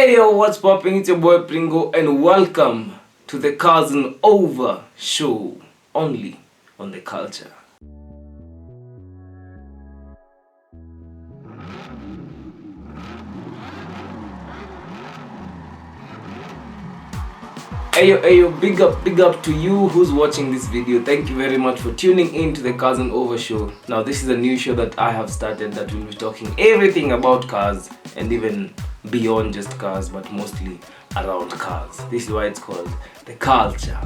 Hey yo, what's popping? It's your boy Pringo and welcome to the Cousin Over Show, only on the culture. Hey yo, big up to you who's watching this video. Thank you very much for tuning in to the Cousin Over Show. Now this is a new show that I have started that will be talking everything about cars and even beyond just cars, but mostly around cars. This is why it's called the culture.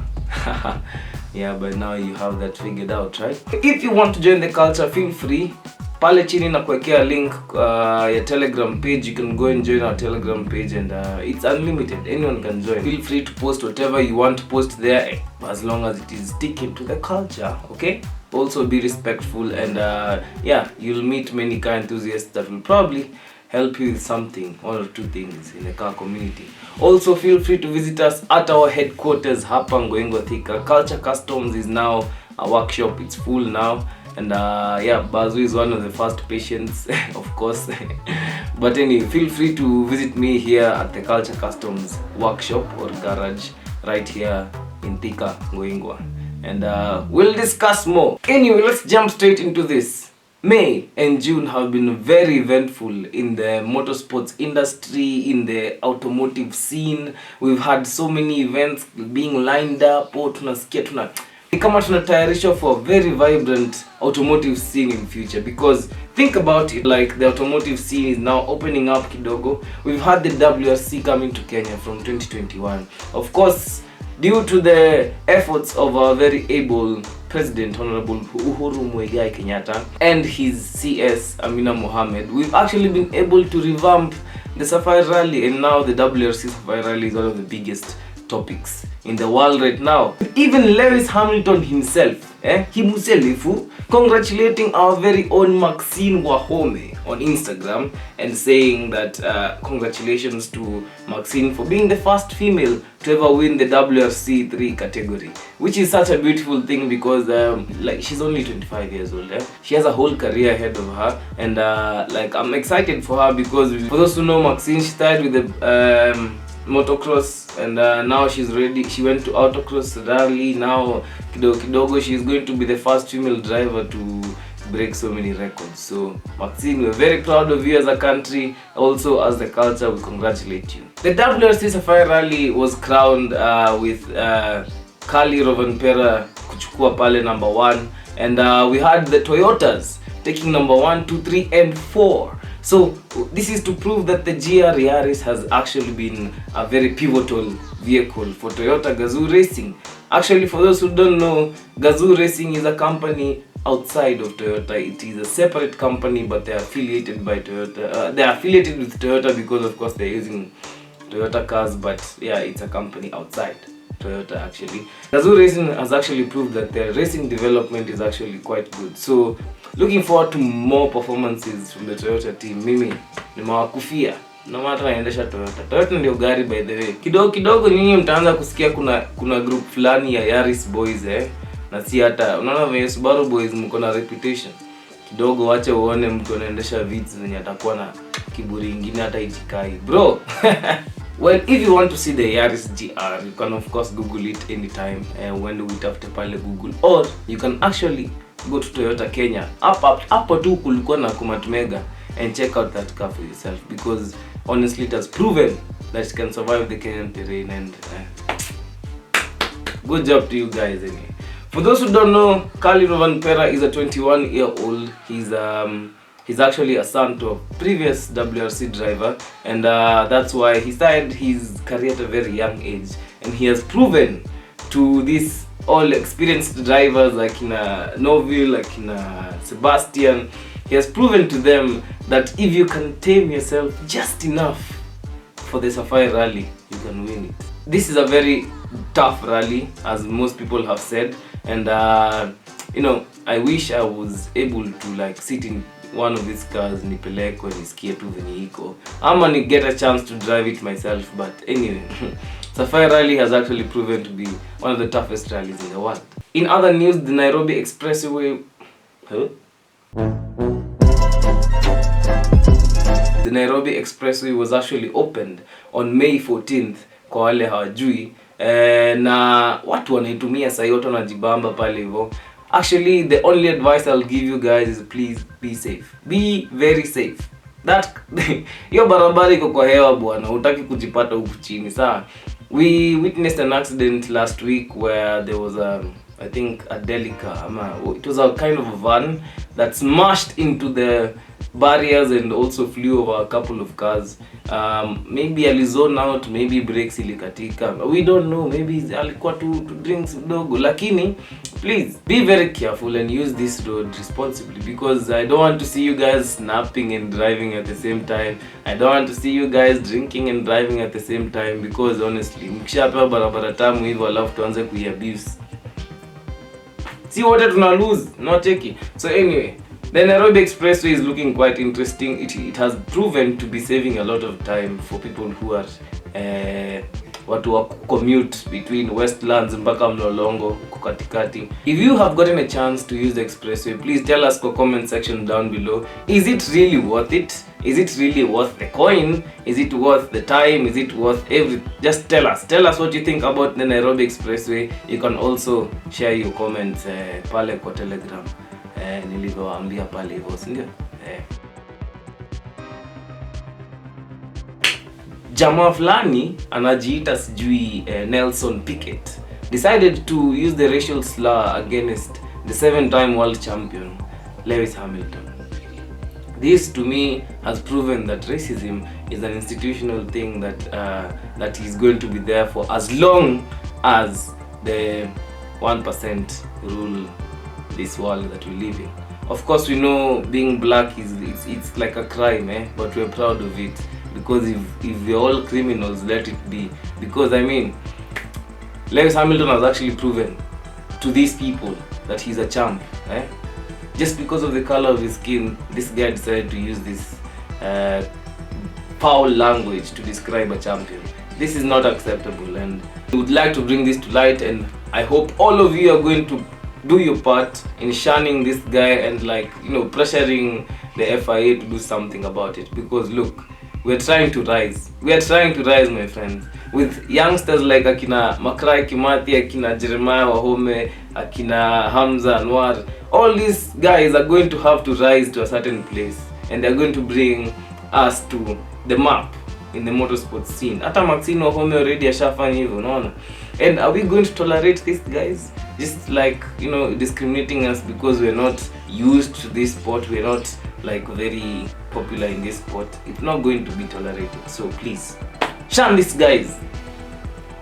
Yeah, but now you have that figured out, right? If you want to join the culture, feel free. Pale chini na kuwekea link ya Telegram page. You can go and join our Telegram page and it's unlimited. Anyone can join. Feel free to post whatever you want to post there as long as it is sticking to the culture, okay? Also be respectful and yeah, you'll meet many car enthusiasts that will probably help you with something, one or two things in the car community. Also feel free to visit us at our headquarters hapa Ngoingwa Thika. Culture Customs is now a workshop. It's full now. And yeah, Bazu is one of the first patients, of course. But anyway, feel free to visit me here at the Culture Customs workshop or garage right here in Thika, Ngoingwa. And we'll discuss more. Anyway, let's jump straight into this. May and June have been very eventful in the motorsports industry, in the automotive scene. We've had so many events being lined up. Kama tunatayarisha for a very vibrant automotive scene in future, because think about it, like the automotive scene is now opening up kidogo. We've had the WRC coming to Kenya from 2021, of course due to the efforts of our very able President Honorable Uhuru Muigai Kenyatta and his CS Amina Mohammed. We've actually been able to revamp the Safari Rally, and now the WRC Safari Rally is one of the biggest topics in the world right now. Even Lewis Hamilton himself, congratulating our very own Maxine Wahome on Instagram and saying that congratulations to Maxine for being the first female to ever win the WRC 3 category, which is such a beautiful thing because like she's only 25 years old. She has a whole career ahead of her, and like I'm excited for her because for those who know Maxine, she started with the motocross and now she's ready. She went to autocross rally. Now kidogo she's going to be the first female driver to break so many records. So Maxine, we're very proud of you as a country. Also as the culture, we congratulate you. The WRC Safari Rally was crowned with Kali Rovanpera kuchukua pale number 1, and we had the Toyotas taking number 1, 2, 3 and 4. So this is to prove that the GR Yaris has actually been a very pivotal vehicle for Toyota Gazoo Racing. Actually, for those who don't know, Gazoo Racing is a company outside of Toyota. It is a separate company, but they are affiliated by Toyota. They are affiliated with Toyota because of course they're using Toyota cars, but yeah, it's a company outside Toyota actually. Gazoo Racing has actually proved that their racing development is actually quite good. So looking forward to more performances from the Toyota team. Mimi nimewakufia no matter naendesha Toyota. Toyota ndio gari by the way. Kidogo nyinyi mtaanza kusikia kuna group fulani ya Yaris boys na si hata unaona vile Subaru boys mko na reputation. Kidogo wache uone mtu anaendesha Vitz zenye atakuwa na kiburi ingine hata itikai. Bro. Well, if you want to see the Yaris GR, you can of course Google it anytime when we tafute pale Google, or you can actually go to Toyota Kenya. Hapo tu kulikuwa na Kumat Mega and check out that car for yourself, because honestly it has proven that it can survive the Kenyan terrain, and good job to you guys anyway. For those who don't know, Kali Rovanpera is a 21-year-old. He's actually a son to a previous WRC driver, and that's why he started his career at a very young age, and he has proven to these all experienced drivers like in Noville, like in Sebastian, he has proven to them that if you can tame yourself just enough for the Safari Rally, you can win it. This is a very tough rally, as most people have said, and you know, I wish I was able to like sit in one of these cars nipelekwe nisikie tu venye iko, ama ni get a chance to drive it myself. But anyway, Safari Rally has actually proven to be one of the toughest rallies in the world. In other news, the Nairobi Expressway The Nairobi Expressway was actually opened on May 14th kwa wale hawajui. Na watu wanaitumia sasa, watu wanajibamba pale hivyo. Actually, the only advice I'll give you guys is please be safe. Be very safe. Hiyo barabara iko kwa hewa bwana, hutaki kujipata huku chini. Sawa. We witnessed an accident last week where there was I think a Delica. It was a kind of a van that smashed into the barriers and also flew over a couple of cars. Maybe alizone out, maybe brakes ilikatika. We don't know, maybe alikuwa to drinks dogo. Lakini please be very careful and use this road responsibly, because I don't want to see you guys snapping and driving at the same time. I don't want to see you guys drinking and driving at the same time, because honestly, mkishapewa barabara tamu hivyo alafu tuanze kuiabuse, see what tuna lose, no cheki. So anyway, the Nairobi Expressway is looking quite interesting. It has proven to be saving a lot of time for people who are watu wa commute between Westlands mpaka Mlolongo kukatikati. If you have gotten a chance to use the expressway, please tell us in the comment section down below. Is it really worth it? Is it really worth the coin? Is it worth the time? Is it worth everything? Just tell us. Tell us what you think about the Nairobi Expressway. You can also share your comments pale kwa Telegram. Nilivyowaambia pale hivyo, ndio. Jamaa fulani anajiita sijui Nelson Piquet decided to use the racial slur against the 7-time world champion Lewis Hamilton. This to me has proven that racism is an institutional thing that is going to be there for as long as the 1% rule this world that we live in. Of course, we know being black it's like a crime, but we're proud of it, because if we're all criminals, let it be. Because I mean, Lewis Hamilton has actually proven to these people that he's a champ. Just because of the color of his skin, this guy decided to use this foul language to describe a champion. This is not acceptable, and we would like to bring this to light, and I hope all of you are going to do your part in shunning this guy and, like, you know, pressuring the FIA to do something about it. Because look, we're trying to rise. We are trying to rise, my friends. With youngsters like Akina Makrai Kimathi, Akina Jeremiah Wahome, Akina Hamza Anwar, all these guys are going to have to rise to a certain place, and they're going to bring us to the map in the motorsport scene. Hata Maxine Wahome already ashafanya hivyo, unaona? And are we going to tolerate these guys? Just like, you know, discriminating us because we're not used to this sport, we're not like very popular in this sport. It's not going to be tolerated. So please, shun these guys.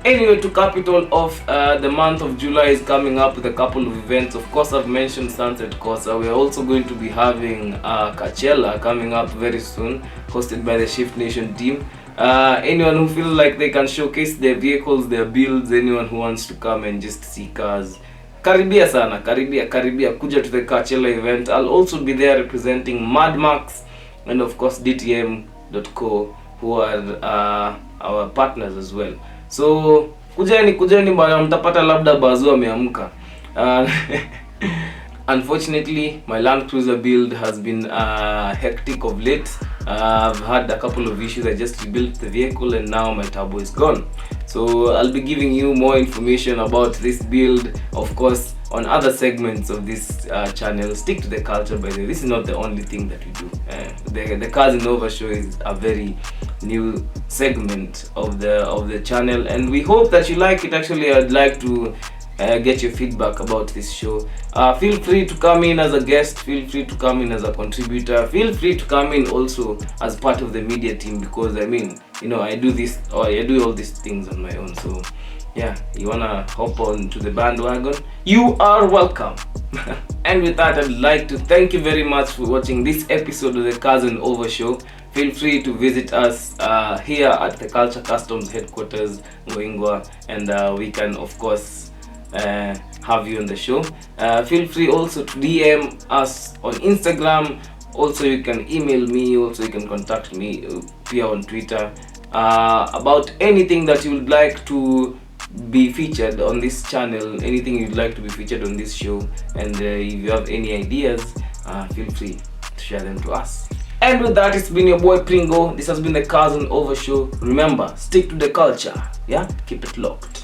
Anyway, to cap it all off, the month of July is coming up with a couple of events. Of course, I've mentioned Sunset Corsa. We're also going to be having Coachella coming up very soon, hosted by the Shift Nation team. Anyone who feels like they can showcase their vehicles, their builds, anyone who wants to come and just see cars, karibia sana, karibia, kuja to the Coachella event. I'll also be there representing Mad Max and of course DTM.co, who are our partners as well. So kujeni bana, mtapata labda Bazu ameamka. Unfortunately, my Land Cruiser build has been hectic of late. I've had a couple of issues. I just rebuilt the vehicle and now my turbo is gone. So I'll be giving you more information about this build, of course, on other segments of this channel. Stick to the culture, by the way. This is not the only thing that we do. The Cars in Over show is a very new segment of the channel, and we hope that you like it. Actually, I'd like to get your feedback about this show. Feel free to come in as a guest, feel free to come in as a contributor, feel free to come in also as part of the media team, because I mean, you know, I do all these things on my own. So yeah, you wanna hop on to the bandwagon, you are welcome. And with that, I'd like to thank you very much for watching this episode of the Cars and Over show. Feel free to visit us here at the Culture Customs headquarters, Ngoingwa, and we can of course have you on the show. Feel free also to DM us on Instagram. Also, you can email me. Also, you can contact me via on Twitter about anything that you would like to be featured on this channel, anything you'd like to be featured on this show. And if you have any ideas, feel free to share them to us. And with that, it's been your boy Pringo. This has been the Cousin Over Show. Remember, stick to the culture. Yeah, keep it locked.